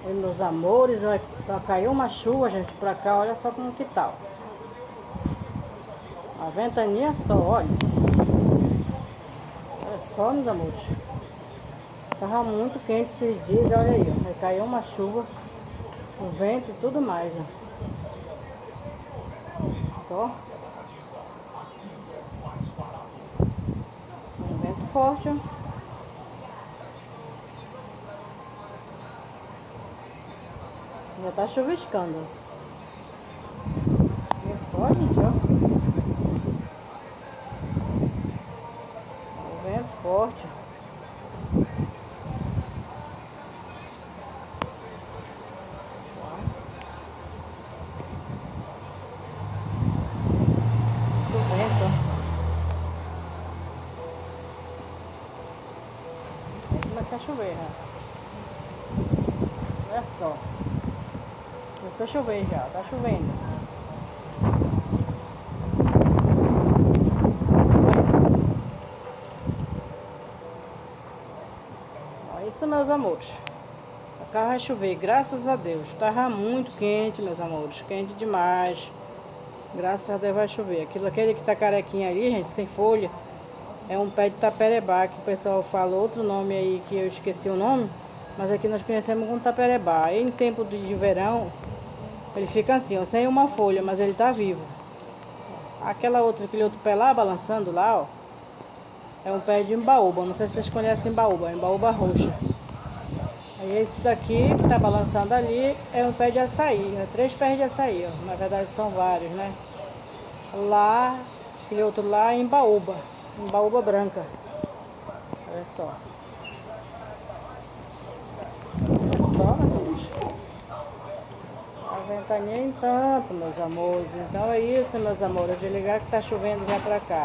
Oi, meus amores, vai cair uma chuva, gente, pra cá, olha só como que tá. A ventania só, olha. Olha só, meus amores. Tava muito quente esses dias, olha aí, ó. Vai cair uma chuva, o vento e tudo mais, ó. Só. Um vento forte, ó. Já tá chuviscando. Olha só, gente, ó. Um vento forte. O vento, ó. Vai começar a chover, né? Olha só. Começou a chover já, tá chovendo. Ó, isso, meus amores. Acá vai chover, graças a Deus. Tava muito quente, meus amores. Quente demais. Graças a Deus vai chover. Aquele que tá carequinha ali, gente, sem folha, é um pé de taperebá, que o pessoal fala outro nome aí que eu esqueci o nome, mas aqui nós conhecemos como taperebá. E em tempo de verão, ele fica assim, ó, sem uma folha, mas ele tá vivo. Aquele outro pé lá, balançando lá, ó, é um pé de embaúba. Não sei se vocês conhecem embaúba roxa. Aí esse daqui que tá balançando ali é um pé de açaí, é 3 pés de açaí, ó. Na verdade são vários, né? Lá, aquele outro lá é embaúba branca. Olha só. Olha só, meus amores. A ventania em tanto, meus amores. Então é isso, meus amores. De ligar que tá chovendo já pra cá.